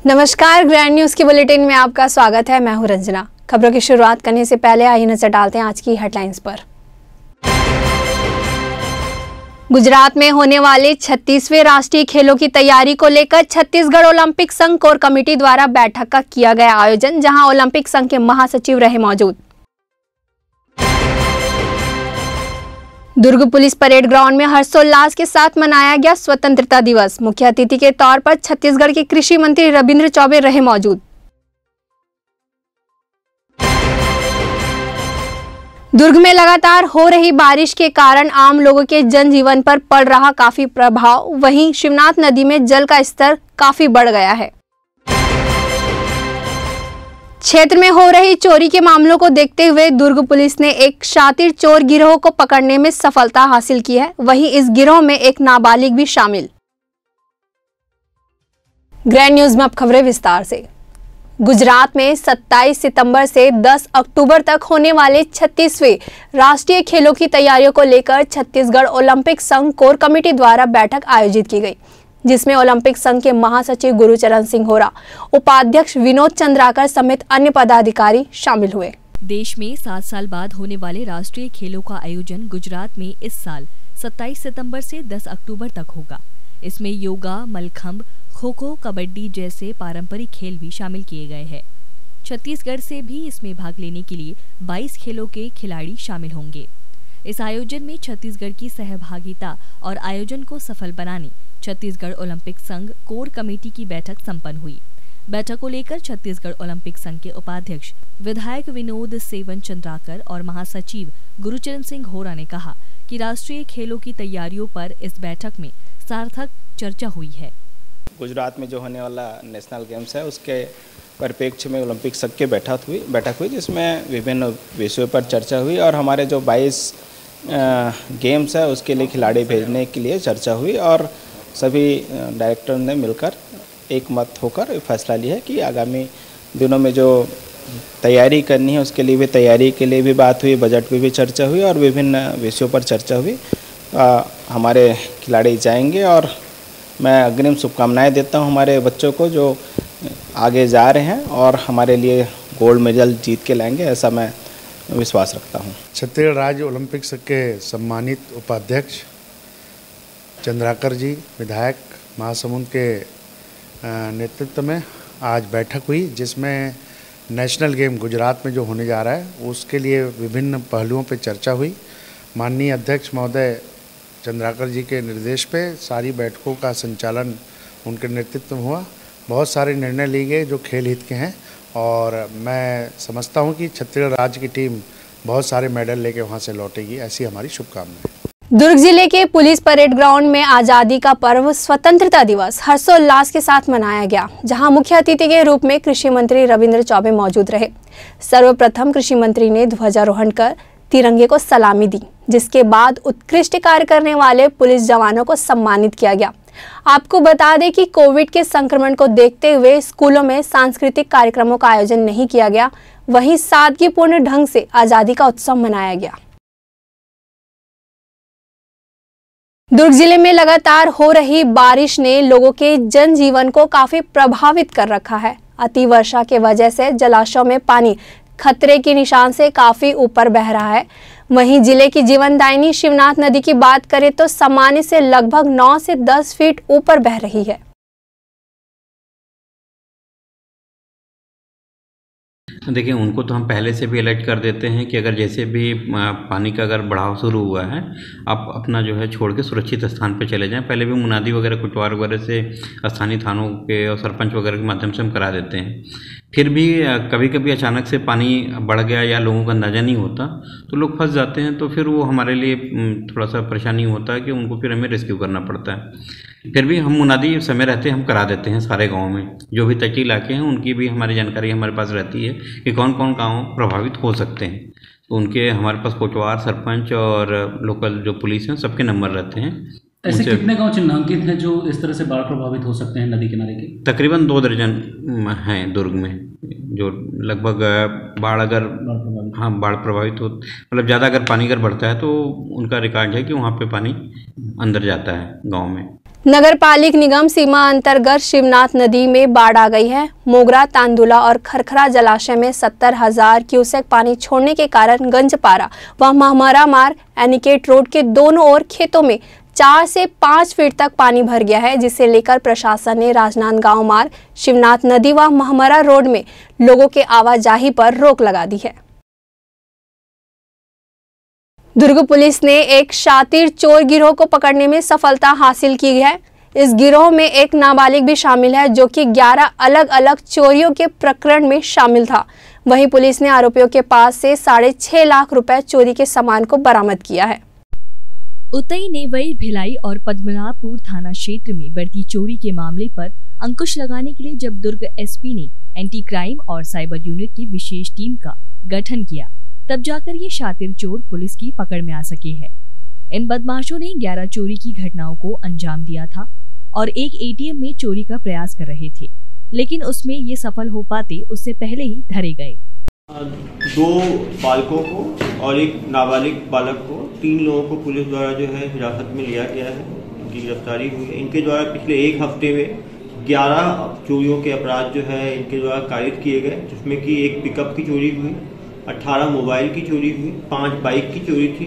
नमस्कार, grand news की bulletin में आपका स्वागत है। मैं हूं रंजना। खबरों की शुरुआत करने से पहले आइए नजर डालते हैं आज की हेडलाइंस पर। गुजरात में होने वाले 36वें राष्ट्रीय खेलों की तैयारी को लेकर छत्तीसगढ़ ओलंपिक संघ कोर कमेटी द्वारा बैठक का किया गया आयोजन, जहां ओलंपिक संघ के महासचिव रहे मौजूद। दुर्ग पुलिस परेड ग्राउंड में हर्षोल्लास के साथ मनाया गया स्वतंत्रता दिवस। मुख्य अतिथि के तौर पर छत्तीसगढ़ के कृषि मंत्री रविंद्र चौबे रहे मौजूद। दुर्ग में लगातार हो रही बारिश के कारण आम लोगों के जनजीवन पर पड़ रहा काफी प्रभाव। वहीं शिवनाथ नदी में जल का स्तर काफी बढ़ गया है। क्षेत्र में हो रही चोरी के मामलों को देखते हुए दुर्ग पुलिस ने एक शातिर चोर गिरोह को पकड़ने में सफलता हासिल की है। वहीं इस गिरोह में एक नाबालिग भी शामिल। ग्रैंड न्यूज में अब खबरें विस्तार से। गुजरात में 27 सितंबर से 10 अक्टूबर तक होने वाले 36वें राष्ट्रीय खेलों की तैयारियों को लेकर छत्तीसगढ़ ओलंपिक संघ कोर कमेटी द्वारा बैठक आयोजित की गई, जिसमें ओलंपिक संघ के महासचिव गुरुचरण सिंह होरा, उपाध्यक्ष विनोद चंद्राकर समेत अन्य पदाधिकारी शामिल हुए। देश में 7 साल बाद होने वाले राष्ट्रीय खेलों का आयोजन गुजरात में इस साल 27 सितंबर से 10 अक्टूबर तक होगा। इसमें योगा, मलखंब, खो खो, कबड्डी जैसे पारंपरिक खेल भी शामिल किए गए हैं। छत्तीसगढ़ से भी इसमें भाग लेने के लिए 22 खेलों के खिलाड़ी शामिल होंगे। इस आयोजन में छत्तीसगढ़ की सहभागिता और आयोजन को सफल बनाने छत्तीसगढ़ ओलंपिक संघ कोर कमेटी की बैठक संपन्न हुई। बैठक को लेकर छत्तीसगढ़ ओलंपिक संघ के उपाध्यक्ष विधायक विनोद सेवन चंद्राकर और महासचिव गुरुचरण सिंह होरा ने कहा कि राष्ट्रीय खेलों की तैयारियों पर इस बैठक में सार्थक चर्चा हुई है। गुजरात में जो होने वाला नेशनल गेम्स है उसके परिप्रेक्ष्य में ओलंपिक संघ की बैठक हुई जिसमें विभिन्न विषयों पर चर्चा हुई और हमारे जो 22 गेम्स है उसके लिए खिलाड़ी भेजने के लिए चर्चा हुई और सभी डायरेक्टर ने मिलकर एक मत होकर फैसला लिया है कि आगामी दिनों में जो तैयारी करनी है उसके लिए भी तैयारी के लिए भी बात हुई, बजट पे भी चर्चा हुई और विभिन्न विषयों पर चर्चा हुई। हमारे खिलाड़ी जाएंगे और मैं अग्रिम शुभकामनाएं देता हूं हमारे बच्चों को जो आगे जा रहे हैं और हमारे लिए गोल्ड मेडल जीत के लाएंगे, ऐसा मैं विश्वास रखता हूं। छत्तीसगढ़ राज्य ओलंपिक संघ के सम्मानित उपाध्यक्ष चंद्राकर जी, विधायक महासमुंद के नेतृत्व में आज बैठक हुई, जिसमें नेशनल गेम गुजरात में जो होने जा रहा है उसके लिए विभिन्न पहलुओं पर चर्चा हुई। माननीय अध्यक्ष महोदय चंद्राकर जी के निर्देश पे सारी बैठकों का संचालन उनके नेतृत्व में हुआ। बहुत सारे निर्णय लिए गए जो खेल हित के हैं और मैं समझता हूं कि छत्तीसगढ़ राज्य की टीम बहुत सारे मेडल लेके वहां से लौटेगी, ऐसी हमारी शुभकामनाएं। दुर्ग जिले के पुलिस परेड ग्राउंड में आजादी का पर्व स्वतंत्रता दिवस हर्षोल्लास के साथ मनाया गया, जहां मुख्य अतिथि के रूप में कृषि मंत्री रविंद्र चौबे मौजूद रहे। सर्वप्रथम कृषि मंत्री ने ध्वजारोहण कर तिरंगे को सलामी दी, जिसके बाद उत्कृष्ट कार्य करने वाले पुलिस जवानों को सम्मानित किया गया। आपको बता दें कि कोविड के संक्रमण को देखते हुए स्कूलों में सांस्कृतिक कार्यक्रमों का आयोजन नहीं किया गया, वहीं सादगीपूर्ण ढंग से आजादी का उत्सव मनाया गया। दुर्ग जिले में लगातार हो रही बारिश ने लोगों के जनजीवन को काफी प्रभावित कर रखा है। अति वर्षा के वजह से जलाशयों में पानी खतरे के निशान से काफी ऊपर बह रहा है। वहीं जिले की जीवनदायिनी शिवनाथ नदी की बात करें तो सामान्य से लगभग 9 से 10 फीट ऊपर बह रही है। देखिए, उनको तो हम पहले से भी अलर्ट कर देते हैं कि अगर जैसे भी पानी का अगर बढ़ाव शुरू हुआ है, आप अपना जो है छोड़ के सुरक्षित स्थान पे चले जाएं। पहले भी मुनादी वगैरह कुटवार वगैरह से स्थानीय थानों के और सरपंच वगैरह के माध्यम से हम करा देते हैं। फिर भी कभी कभी अचानक से पानी बढ़ गया या लोगों को अंदाज़ा नहीं होता तो लोग फंस जाते हैं, तो फिर वो हमारे लिए थोड़ा सा परेशानी होता है कि उनको फिर हमें रेस्क्यू करना पड़ता है। फिर भी हम मुनादी समय रहते हम करा देते हैं। सारे गाँव में जो भी तटीय इलाके हैं उनकी भी हमारी जानकारी हमारे पास रहती है कि कौन कौन गाँव प्रभावित हो सकते हैं, तो उनके हमारे पास कोटवार, सरपंच और लोकल जो पुलिस हैं सबके नंबर रहते हैं। ऐसे कितने गांव चिन्हांकित हैं जो इस तरह से बाढ़ प्रभावित हो सकते हैं नदी किनारे के? तकरीबन 2 दर्जन हैं दुर्ग में, जो लगभग बाढ़ प्रभावित हो, मतलब ज़्यादा अगर पानी बढ़ता है तो उनका रिकॉर्ड है कि वहाँ पे पानी अंदर जाता है गांव में। नगर पालिक निगम सीमा अंतर्गत शिवनाथ नदी में बाढ़ आ गई है। मोगरा, तांदुला और खरखरा जलाशय में 70,000 क्यूसेक पानी छोड़ने के कारण गंजपारा व महमरा मार्ग एनिकेट रोड के दोनों ओर खेतों में 4 से 5 फीट तक पानी भर गया है, जिसे लेकर प्रशासन ने राजनांदगांव मार्ग, शिवनाथ नदी व महमरा रोड में लोगों के आवाजाही पर रोक लगा दी है। दुर्ग पुलिस ने एक शातिर चोर गिरोह को पकड़ने में सफलता हासिल की है। इस गिरोह में एक नाबालिग भी शामिल है, जो कि 11 अलग अलग चोरियों के प्रकरण में शामिल था। वहीं पुलिस ने आरोपियों के पास से 6.5 लाख रुपए चोरी के सामान को बरामद किया है। उतई, नेवई, भिलाई और पद्मनाभपुर थाना क्षेत्र में बढ़ती चोरी के मामले पर अंकुश लगाने के लिए जब दुर्ग एसपी ने एंटी क्राइम और साइबर यूनिट की विशेष टीम का गठन किया, तब जाकर ये शातिर चोर पुलिस की पकड़ में आ सके हैं। इन बदमाशों ने 11 चोरी की घटनाओं को अंजाम दिया था और एक एटीएम में चोरी का प्रयास कर रहे थे, लेकिन उसमें ये सफल हो पाते उससे पहले ही धरे गए। 2 बालकों को और एक नाबालिग बालक को, 3 लोगों को पुलिस द्वारा जो है हिरासत में लिया गया है। इनकी गिरफ्तारी हुई है। इनके द्वारा पिछले 1 हफ्ते में 11 चोरियों के अपराध जो है इनके द्वारा कारित किए गए, जिसमें कि एक पिकअप की चोरी हुई, 18 मोबाइल की चोरी हुई, 5 बाइक की चोरी थी,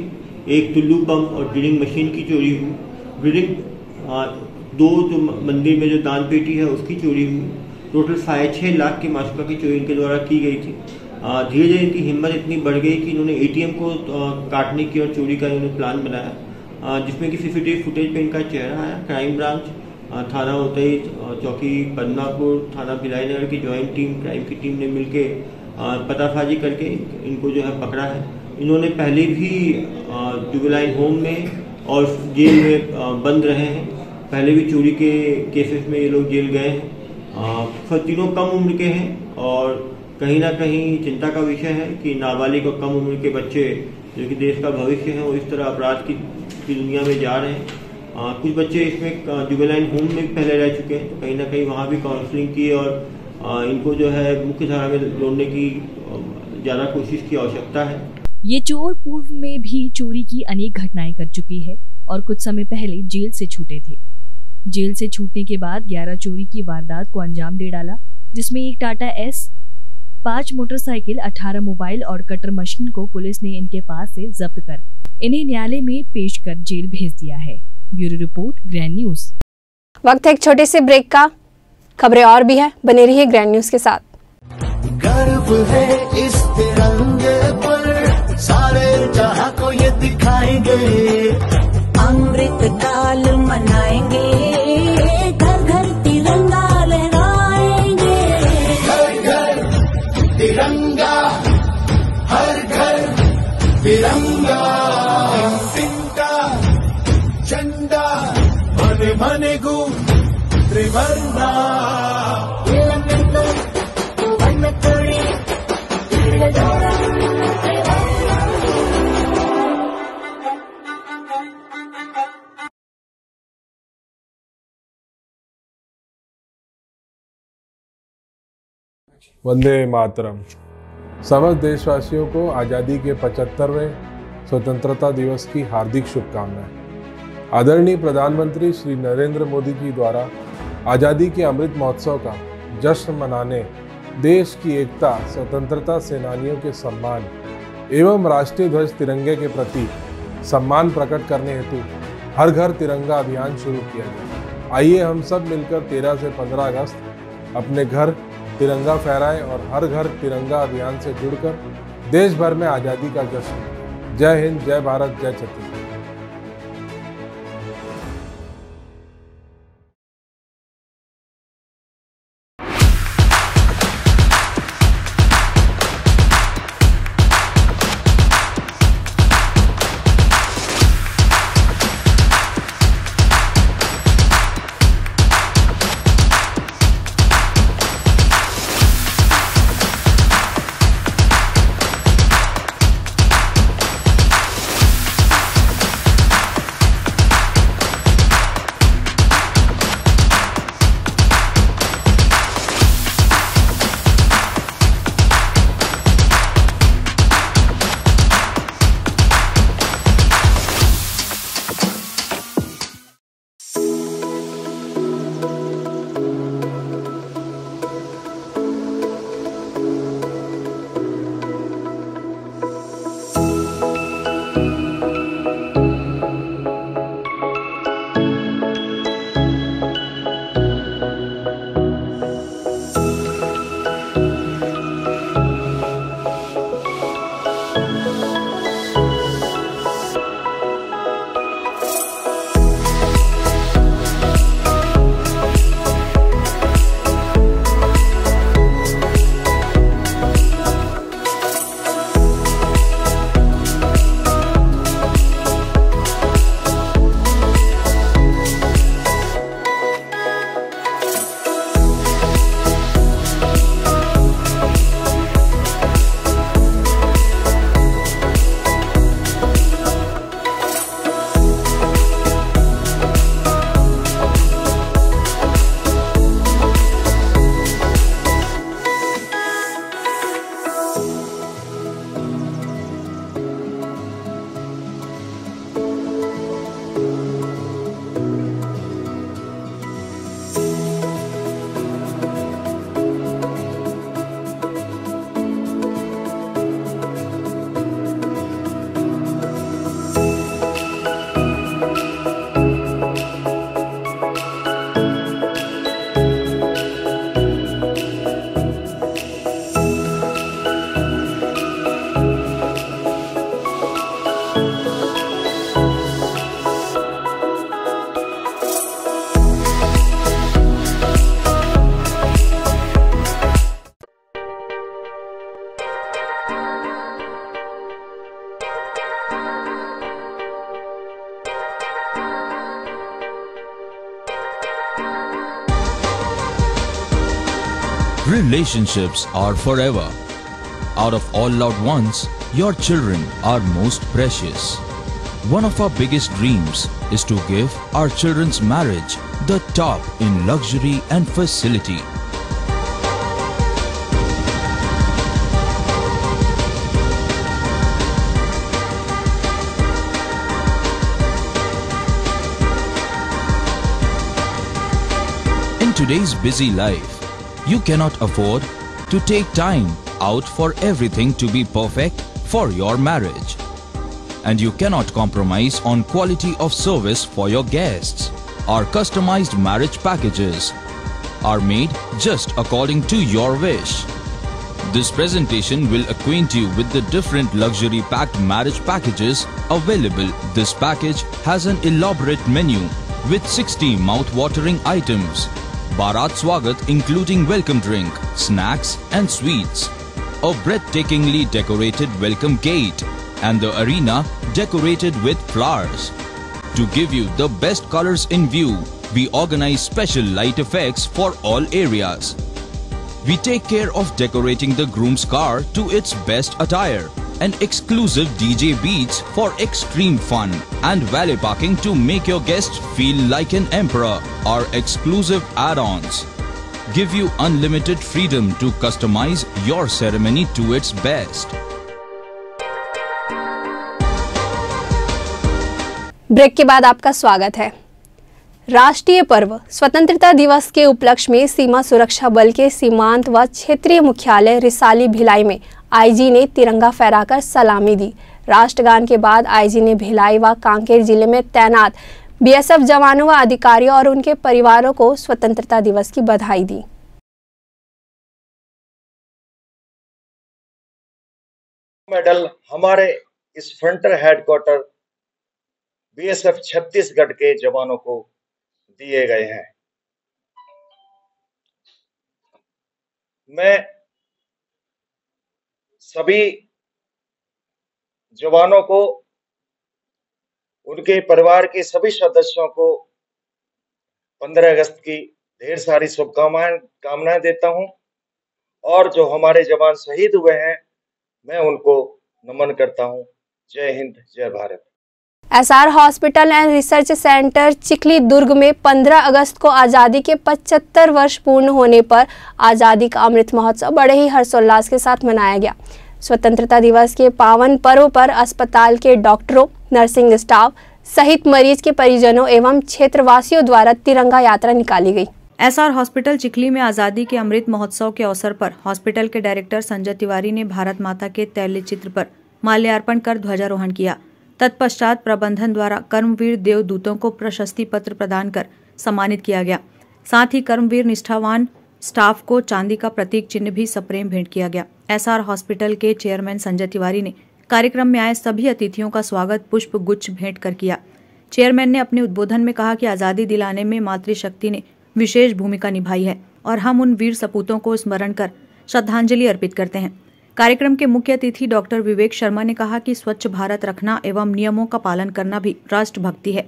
एक टुल्लू पंप और ड्रिलिंग मशीन की चोरी हुई, ड्रिलिंग 2 जो मंदिर में जो दान पेटी है उसकी चोरी हुई। टोटल 6.5 लाख की मासिका की चोरी इनके द्वारा की गई थी। धीरे धीरे इनकी हिम्मत इतनी बढ़ गई कि इन्होंने एटीएम को काटने की और चोरी का इन्होंने प्लान बनाया, जिसमें कि सीसीटीवी फुटेज पे इनका चेहरा आया। क्राइम ब्रांच, थाना उतई, चौकी पद्मनाभपुर, थाना भिलाई नगर की ज्वाइंट टीम, क्राइम की टीम ने मिलकर पतासाजी करके इनको जो है पकड़ा है। इन्होंने पहले भी जुवेनाइल होम में और जेल में बंद रहे हैं। पहले भी चोरी के केसेस में ये लोग जेल गए हैं। तीनों कम उम्र के हैं और कहीं ना कहीं चिंता का विषय है कि नाबालिग और कम उम्र के बच्चे जो कि देश का भविष्य है वो इस तरह अपराध की दुनिया में जा रहे हैं। कुछ बच्चे इसमें जुवेनाइल होम में पहले रह चुके हैं, तो कहीं ना कहीं वहाँ भी काउंसलिंग की और इनको जो है मुख्य धारा में जोड़ने की ज्यादा कोशिश की आवश्यकता है। ये चोर पूर्व में भी चोरी की अनेक घटनाएं कर चुकी है और कुछ समय पहले जेल से छूटे थे। जेल से छूटने के बाद 11 चोरी की वारदात को अंजाम दे डाला, जिसमें एक टाटा एस, 5 मोटरसाइकिल, 18 मोबाइल और कटर मशीन को पुलिस ने इनके पास से जब्त कर इन्हें न्यायालय में पेश कर जेल भेज दिया है। Bureau report, grand news. वक्त है एक छोटे से ब्रेक का। खबरें और भी है, बने रहिए ग्रैंड न्यूज के साथ। गर्व है इस तिरंगे पर, सारे जहां को ये दिखाएंगे, अमृत काल मनाएंगे, घर घर तिरंगा लहराएंगे। घर घर तिरंगा, हर घर तिरंगा, तिरंगा झंडा बने बने गु त्रिवर्णा। वंदे मातरम। समस्त देशवासियों को आज़ादी के 75वें स्वतंत्रता दिवस की हार्दिक शुभकामनाएं। आदरणीय प्रधानमंत्री श्री नरेंद्र मोदी जी द्वारा आज़ादी के अमृत महोत्सव का जश्न मनाने देश की एकता, स्वतंत्रता सेनानियों के सम्मान एवं राष्ट्रीय ध्वज तिरंगे के प्रति सम्मान प्रकट करने हेतु हर घर तिरंगा अभियान शुरू किया गया। आइए हम सब मिलकर 13 से 15 अगस्त अपने घर तिरंगा फहराएं और हर घर तिरंगा अभियान से जुड़कर देश भर में आज़ादी का जश्न। जय हिंद, जय भारत, जय Chhattisgarh. relationships are forever. Out of all loved ones, your children are most precious. One of our biggest dreams is to give our children's marriage the top in luxury and facility. In today's busy life, you cannot afford to take time out for everything to be perfect for your marriage. And you cannot compromise on quality of service for your guests. Our customized marriage packages are made just according to your wish. This presentation will acquaint you with the different luxury packed marriage packages available. This package has an elaborate menu with 60 mouth-watering items. Bharat Swagat including welcome drink, snacks and sweets. A breathtakingly decorated welcome gate and the arena decorated with flowers. To give you the best colors in view, we organize special light effects for all areas. We take care of decorating the groom's car to its best attire and exclusive DJ beats for extreme fun and valet parking to make your guests feel like an emperor. Our exclusive add-ons give you unlimited freedom to customize your ceremony to its best. Break के बाद आपका स्वागत है। राष्ट्रीय पर्व स्वतंत्रता दिवस के उपलक्ष्य में सीमा सुरक्षा बल के सीमांत व क्षेत्रीय मुख्यालय रिसाली भिलाई में आईजी ने तिरंगा फहराकर सलामी दी। राष्ट्रगान के बाद आईजी ने भिलाई व कांकेर जिले में तैनात बीएसएफ जवानों व अधिकारियों और उनके परिवारों को स्वतंत्रता दिवस की बधाई दी। मेडल हमारे इस फ्रंटर हेडक्वार्टर बीएसएफ छत्तीसगढ़ के जवानों को दिए गए हैं। मैं सभी जवानों को, उनके परिवार के सभी सदस्यों को 15 अगस्त की ढेर सारी शुभकामनाएं देता हूं और जो हमारे जवान शहीद हुए हैं मैं उनको नमन करता हूं। जय हिंद, जय Bharat. SR hospital and research centre Chikhli Durg में 15 अगस्त को आज़ादी के 75 वर्ष पूर्ण होने पर आज़ादी का अमृत महोत्सव बड़े ही हर्षोल्लास के साथ मनाया गया। स्वतंत्रता दिवस के पावन पर्व पर अस्पताल के डॉक्टरों, नर्सिंग स्टाफ सहित मरीज के परिजनों एवं क्षेत्रवासियों द्वारा तिरंगा यात्रा निकाली गई। एसआर हॉस्पिटल चिखली में आज़ादी के अमृत महोत्सव के अवसर पर हॉस्पिटल के डायरेक्टर संजय तिवारी ने भारत माता के तैल्य चित्र पर माल्यार्पण कर ध्वजारोहण किया। तत्पश्चात प्रबंधन द्वारा कर्मवीर देवदूतों को प्रशस्ति पत्र प्रदान कर सम्मानित किया गया। साथ ही कर्मवीर निष्ठावान स्टाफ को चांदी का प्रतीक चिन्ह भी सप्रेम भेंट किया गया। एसआर हॉस्पिटल के चेयरमैन संजय तिवारी ने कार्यक्रम में आए सभी अतिथियों का स्वागत पुष्प गुच्छ भेंट कर किया। चेयरमैन ने अपने उद्बोधन में कहा कि आज़ादी दिलाने में मातृशक्ति ने विशेष भूमिका निभाई है और हम उन वीर सपूतों को स्मरण कर श्रद्धांजलि अर्पित करते हैं। कार्यक्रम के मुख्य अतिथि डॉक्टर विवेक शर्मा ने कहा कि स्वच्छ भारत रखना एवं नियमों का पालन करना भी राष्ट्रभक्ति है।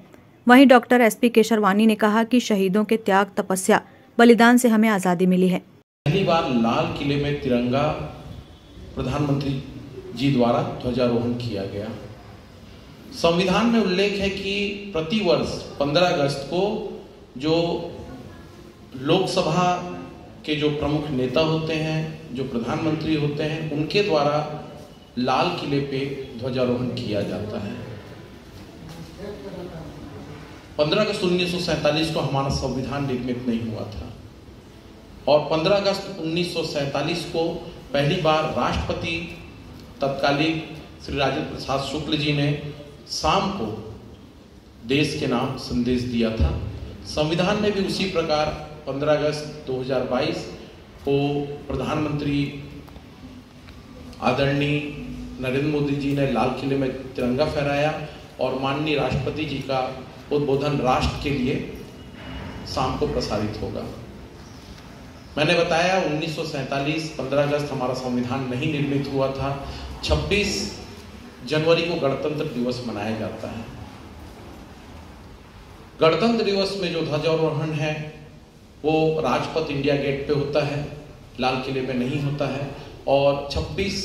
वहीं डॉक्टर एसपी केशरवानी ने कहा कि शहीदों के त्याग, तपस्या, बलिदान से हमें आज़ादी मिली है। पहली बार लाल किले में तिरंगा प्रधानमंत्री जी द्वारा ध्वजारोहण किया गया। संविधान में उल्लेख है कि प्रतिवर्ष 15 अगस्त को जो लोकसभा के जो प्रमुख नेता होते हैं, जो प्रधानमंत्री होते हैं, उनके द्वारा लाल किले पे ध्वजारोहण किया जाता है। 15 अगस्त 1947 को हमारा संविधान निर्मित नहीं हुआ था और 15 अगस्त 1947 को पहली बार राष्ट्रपति तत्कालीन श्री राजेंद्र प्रसाद शुक्ल जी ने शाम को देश के नाम संदेश दिया था। संविधान ने भी उसी प्रकार 15 अगस्त 2022 को प्रधानमंत्री आदरणीय नरेंद्र मोदी जी ने लाल किले में तिरंगा फहराया और माननीय राष्ट्रपति जी का उद्बोधन राष्ट्र के लिए शाम को प्रसारित होगा। मैंने बताया 1947 15 अगस्त हमारा संविधान नहीं निर्मित हुआ था। 26 जनवरी को गणतंत्र दिवस मनाया जाता है। गणतंत्र दिवस में जो ध्वजारोहण है वो राजपथ इंडिया गेट पे होता है लाल किले में नहीं होता है, और 26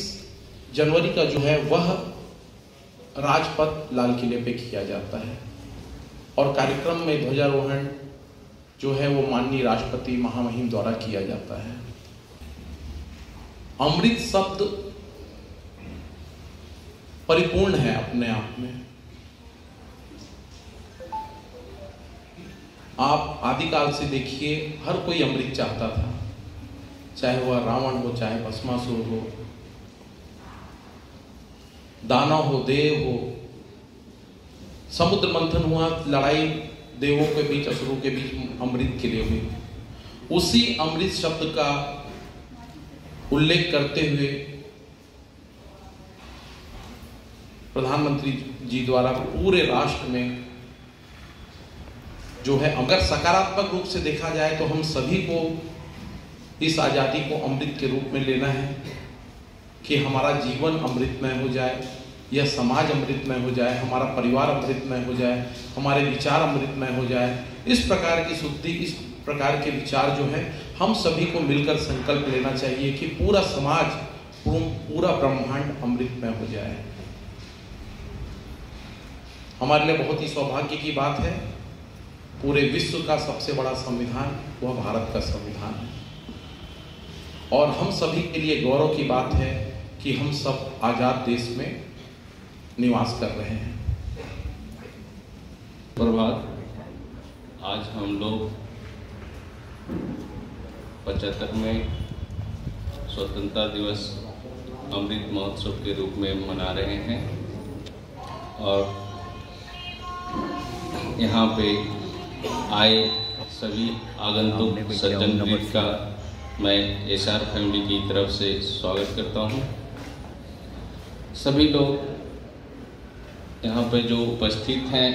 जनवरी का जो है वह राजपथ लाल किले पे किया जाता है। और कार्यक्रम में ध्वजारोहण जो है वो माननीय राष्ट्रपति महामहिम द्वारा किया जाता है। अमृत शब्द परिपूर्ण है अपने आप में। आप आदिकाल से देखिए, हर कोई अमृत चाहता था, चाहे वह रावण हो, चाहे भस्मासुर हो, दानव हो, देव हो। समुद्र मंथन हुआ, लड़ाई देवों के बीच, असुरों के बीच अमृत के लिए हुई। उसी अमृत शब्द का उल्लेख करते हुए प्रधानमंत्री जी द्वारा पूरे राष्ट्र में जो है, अगर सकारात्मक रूप से देखा जाए तो हम सभी को इस आजादी को अमृत के रूप में लेना है कि हमारा जीवन अमृतमय हो जाए, यह समाज अमृतमय हो जाए, हमारा परिवार अमृतमय हो जाए, हमारे विचार अमृतमय हो जाए। इस प्रकार की शुद्धि, इस प्रकार के विचार जो है, हम सभी को मिलकर संकल्प लेना चाहिए कि पूरा समाज, पूरा ब्रह्मांड अमृतमय हो जाए। हमारे लिए बहुत ही सौभाग्य की बात है, पूरे विश्व का सबसे बड़ा संविधान वह भारत का संविधान है, और हम सभी के लिए गौरव की बात है कि हम सब आजाद देश में निवास कर रहे हैं। प्रभात, आज हम लोग 75वें स्वतंत्रता दिवस अमृत महोत्सव के रूप में मना रहे हैं, और यहाँ पे आए सभी आगंतुक सज्जनवृंद का मैं एसआर फैमिली की तरफ से स्वागत करता हूँ। सभी लोग यहाँ पे जो उपस्थित हैं,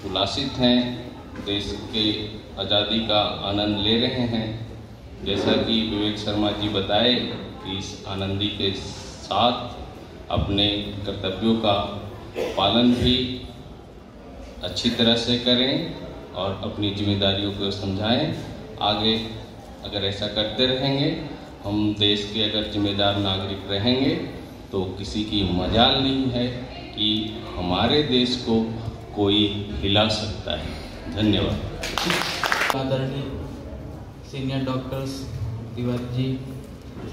उल्लासित हैं, देश के आज़ादी का आनंद ले रहे हैं। जैसा कि विवेक शर्मा जी बताए कि इस आनंदी के साथ अपने कर्तव्यों का पालन भी अच्छी तरह से करें और अपनी जिम्मेदारियों को समझाएं। आगे अगर ऐसा करते रहेंगे, हम देश के अगर जिम्मेदार नागरिक रहेंगे तो किसी की मजाल नहीं है कि हमारे देश को कोई हिला सकता है। धन्यवाद। आदरणीय सीनियर डॉक्टर्स तिवारी जी,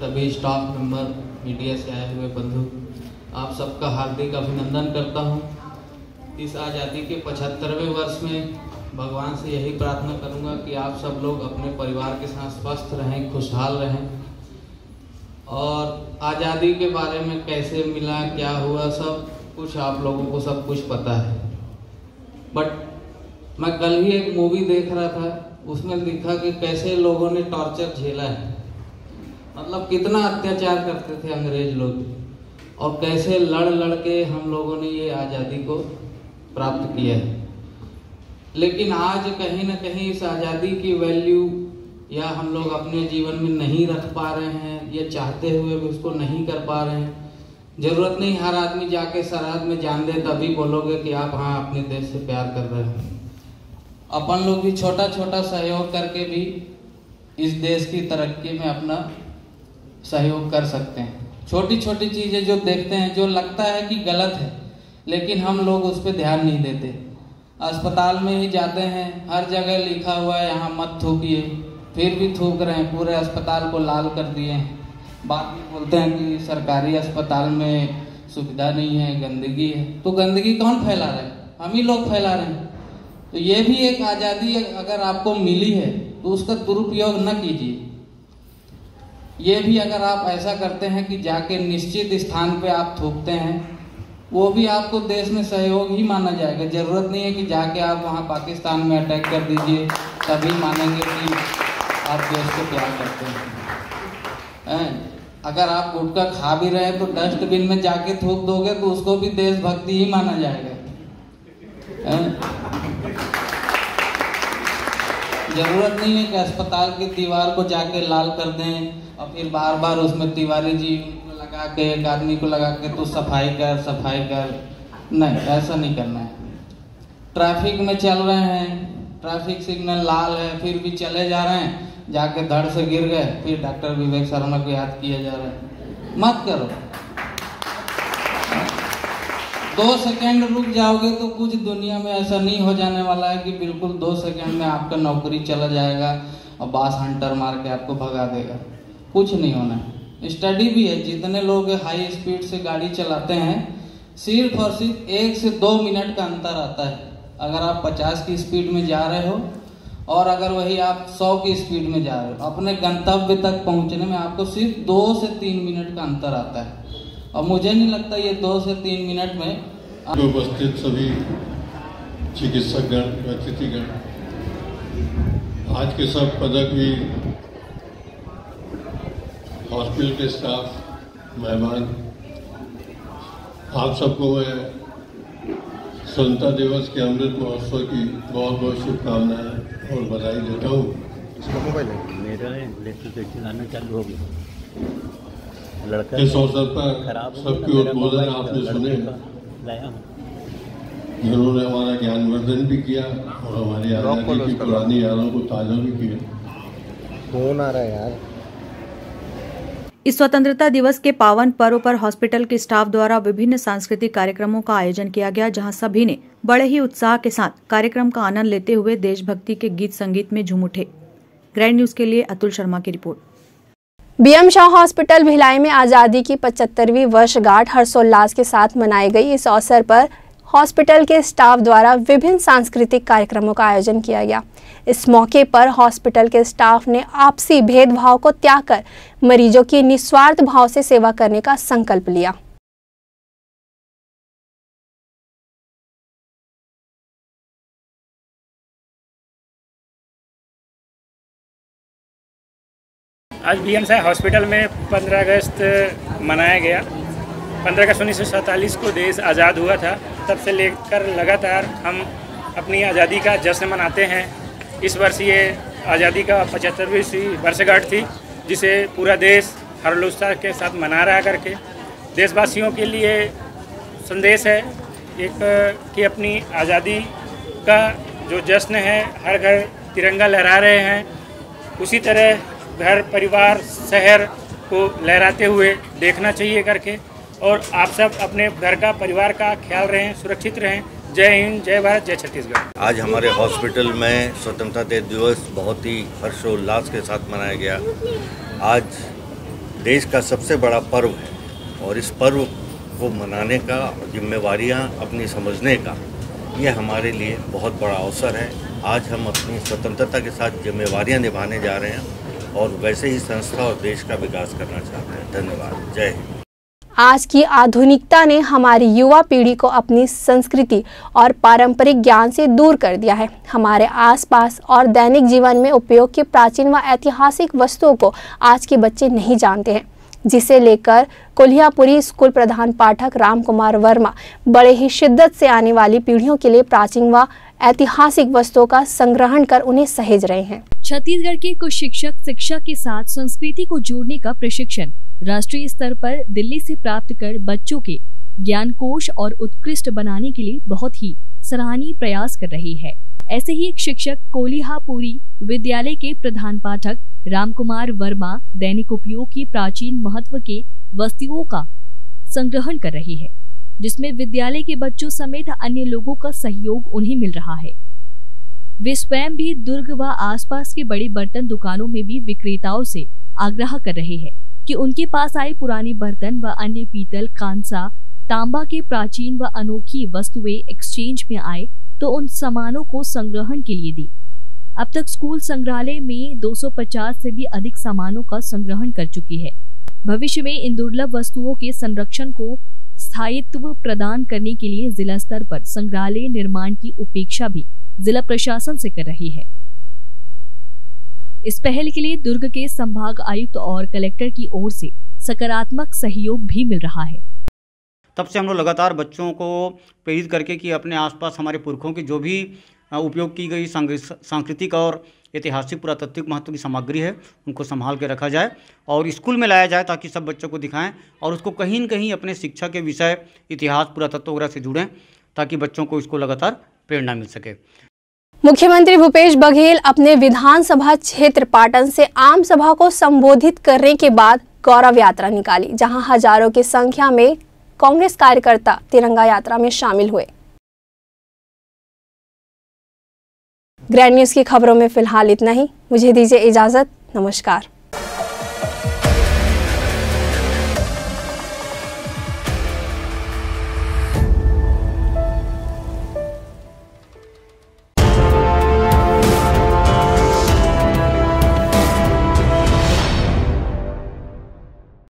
सभी स्टाफ मेंबर, मीडिया से आए हुए बंधु, आप सबका हार्दिक अभिनंदन करता हूं। इस आज़ादी के 75वें वर्ष में भगवान से यही प्रार्थना करूंगा कि आप सब लोग अपने परिवार के साथ स्वस्थ रहें, खुशहाल रहें। और आज़ादी के बारे में कैसे मिला, क्या हुआ, सब कुछ आप लोगों को सब कुछ पता है। बट मैं कल ही एक मूवी देख रहा था, उसमें दिखा कि कैसे लोगों ने टॉर्चर झेला है, मतलब कितना अत्याचार करते थे अंग्रेज लोग, और कैसे लड़ लड़ के हम लोगों ने ये आज़ादी को प्राप्त किया है। लेकिन आज कहीं ना कहीं इस आज़ादी की वैल्यू या हम लोग अपने जीवन में नहीं रख पा रहे हैं, या चाहते हुए भी उसको नहीं कर पा रहे हैं। जरूरत नहीं हर आदमी जाके सरहद में जान दे तभी बोलोगे कि आप हाँ अपने देश से प्यार कर रहे हैं। अपन लोग भी छोटा छोटा सहयोग करके भी इस देश की तरक्की में अपना सहयोग कर सकते हैं। छोटी छोटी चीजें जो देखते हैं, जो लगता है कि गलत है, लेकिन हम लोग उस पर ध्यान नहीं देते। अस्पताल में ही जाते हैं, हर जगह लिखा हुआ है यहाँ मत थूकिए, फिर भी थूक रहे हैं, पूरे अस्पताल को लाल कर दिए हैं। बाद में बोलते हैं कि सरकारी अस्पताल में सुविधा नहीं है, गंदगी है। तो गंदगी कौन फैला रहा है? हम ही लोग फैला रहे हैं। तो ये भी एक आज़ादी अगर आपको मिली है तो उसका दुरुपयोग न कीजिए। ये भी अगर आप ऐसा करते हैं कि जाके निश्चित स्थान पे आप थूकते हैं, वो भी आपको देश में सहयोग ही माना जाएगा। जरूरत नहीं है कि जाके आप वहाँ पाकिस्तान में अटैक कर दीजिए तभी मानेंगे कि आप देश को प्यार करते हैं। अगर आप गुटखा खा भी रहे हैं तो डस्टबिन में जाके थूक दोगे तो उसको भी देशभक्ति ही माना जाएगा। जरूरत नहीं है कि अस्पताल की दीवार को जाके लाल कर दें और फिर बार बार उसमें तिवारी जी को लगा के, एक आदमी को लगा के तो सफाई कर। नहीं, ऐसा नहीं करना है। ट्रैफिक में चल रहे हैं, ट्रैफिक सिग्नल लाल है फिर भी चले जा रहे हैं, जाके धड़ से गिर गए, फिर डॉक्टर विवेक शर्मा को याद किया जा रहा है। मत करो। 2 सेकंड रुक जाओगे तो कुछ दुनिया में ऐसा नहीं हो जाने वाला है कि बिल्कुल 2 सेकंड में आपका नौकरी चला जाएगा और बास हंटर मार के आपको भगा देगा। कुछ नहीं होना है। स्टडी भी है, जितने लोग हाई स्पीड से गाड़ी चलाते हैं सिर्फ और सिर्फ 1 से 2 मिनट का अंतर आता है। अगर आप 50 की स्पीड में जा रहे हो और अगर वही आप 100 की स्पीड में जा रहे हो, अपने गंतव्य तक पहुंचने में आपको सिर्फ 2 से 3 मिनट का अंतर आता है। और मुझे नहीं लगता ये 2 से 3 मिनट में उपस्थित सभी चिकित्सकगण, अतिथिगण, आज के सब पदक भी, हॉस्पिटल के स्टाफ, मेहमान, आप सबको मैं स्वतंत्रता दिवस के अमृत महोत्सव की बहुत बहुत शुभकामनाएं और बधाई देता हूँ। मेरा चलाना चालू हो गया। इस अवसर पर सबके उद्बोधन आपने सुने, जिन्होंने हमारा ज्ञानवर्धन भी किया और हमारी आज़ादी की पुरानी यादों को ताज़ा भी किया। फोन आ रहा है यार। इस स्वतंत्रता दिवस के पावन पर्व पर हॉस्पिटल के स्टाफ द्वारा विभिन्न सांस्कृतिक कार्यक्रमों का आयोजन किया गया, जहां सभी ने बड़े ही उत्साह के साथ कार्यक्रम का आनंद लेते हुए देशभक्ति के गीत संगीत में झूम उठे। ग्रैंड न्यूज के लिए अतुल शर्मा की report. BM Shah hospital Bhilai में आज़ादी की 75वीं वर्षगांठ हर्षोल्लास के साथ मनाई गई। इस अवसर पर हॉस्पिटल के स्टाफ द्वारा विभिन्न सांस्कृतिक कार्यक्रमों का आयोजन किया गया। इस मौके पर हॉस्पिटल के स्टाफ ने आपसी भेदभाव को त्याग कर मरीजों की निस्वार्थ भाव से सेवा करने का संकल्प लिया। आज बीएम शाह हॉस्पिटल में 15 अगस्त मनाया गया। 15 अगस्त 1947 को देश आज़ाद हुआ था। तब से लेकर लगातार हम अपनी आज़ादी का जश्न मनाते हैं। इस वर्ष ये आज़ादी का 75वीं वर्षगांठ थी, जिसे पूरा देश हर्षोल्लास के साथ मना रहा करके देशवासियों के लिए संदेश है एक कि अपनी आज़ादी का जो जश्न है, हर घर तिरंगा लहरा रहे हैं, उसी तरह घर परिवार शहर को लहराते हुए देखना चाहिए करके। और आप सब अपने घर का परिवार का ख्याल रहें, सुरक्षित रहें। जय हिंद, जय भारत, जय छत्तीसगढ़। आज हमारे हॉस्पिटल में स्वतंत्रता दिवस बहुत ही हर्षोल्लास के साथ मनाया गया। आज देश का सबसे बड़ा पर्व है और इस पर्व को मनाने का, जिम्मेवारियां अपनी समझने का, ये हमारे लिए बहुत बड़ा अवसर है। आज हम अपनी स्वतंत्रता के साथ जिम्मेवारियां निभाने जा रहे हैं और वैसे ही संस्था और देश का विकास करना चाहते हैं। धन्यवाद। जय हिंद। आज की आधुनिकता ने हमारी युवा पीढ़ी को अपनी संस्कृति और पारंपरिक ज्ञान से दूर कर दिया है। हमारे आसपास और दैनिक जीवन में उपयोग की प्राचीन व ऐतिहासिक वस्तुओं को आज के बच्चे नहीं जानते हैं, जिसे लेकर कोल्हियापुरी स्कूल प्रधान पाठक राम कुमार वर्मा बड़े ही शिद्दत से आने वाली पीढ़ियों के लिए प्राचीन व ऐतिहासिक वस्तुओं का संग्रहण कर उन्हें सहेज रहे हैं। छत्तीसगढ़ के कुछ शिक्षक शिक्षा के साथ संस्कृति को जोड़ने का प्रशिक्षण राष्ट्रीय स्तर पर दिल्ली से प्राप्त कर बच्चों के ज्ञानकोश और उत्कृष्ट बनाने के लिए बहुत ही सराहनीय प्रयास कर रही है। ऐसे ही एक शिक्षक कोल्हियापुरी विद्यालय के प्रधान पाठक रामकुमार वर्मा दैनिक उपयोग की प्राचीन महत्व के वस्तुओं का संग्रहण कर रही है, जिसमें विद्यालय के बच्चों समेत अन्य लोगों का सहयोग उन्हें मिल रहा है। वे स्वयं भी दुर्ग व आसपास के बड़ी बर्तन दुकानों में भी विक्रेताओं से आग्रह कर रहे हैं कि उनके पास आए पुराने बर्तन व अन्य पीतल, कांसा, तांबा के प्राचीन व अनोखी वस्तुएं एक्सचेंज में आए तो उन सामानों को संग्रहण के लिए दी। अब तक स्कूल संग्रहालय में 250 से भी अधिक सामानों का संग्रहण कर चुकी है। भविष्य में इन दुर्लभ वस्तुओं के संरक्षण को स्थायित्व प्रदान करने के लिए जिला स्तर पर संग्रहालय निर्माण की अपेक्षा भी जिला प्रशासन से कर रही है। इस पहल के लिए दुर्ग के संभाग आयुक्त और कलेक्टर की ओर से सकारात्मक सहयोग भी मिल रहा है। तब से हम लोग लगातार बच्चों को प्रेरित करके कि अपने आसपास हमारे पुरखों की जो भी उपयोग की गई सांस्कृतिक और ऐतिहासिक पुरातात्विक महत्व की सामग्री है, उनको संभाल के रखा जाए और स्कूल में लाया जाए, ताकि सब बच्चों को दिखाएं और उसको कहीं न कहीं अपने शिक्षा के विषय, इतिहास, पुरातत्व वगैरह से जुड़ें, ताकि बच्चों को इसको लगातार प्रेरणा मिल सके। मुख्यमंत्री भूपेश बघेल अपने विधानसभा क्षेत्र पाटन से आम सभा को संबोधित करने के बाद गौरव यात्रा निकाली, जहां हजारों की संख्या में कांग्रेस कार्यकर्ता तिरंगा यात्रा में शामिल हुए। ग्रैंड न्यूज की खबरों में फिलहाल इतना ही। मुझे दीजिए इजाजत। नमस्कार।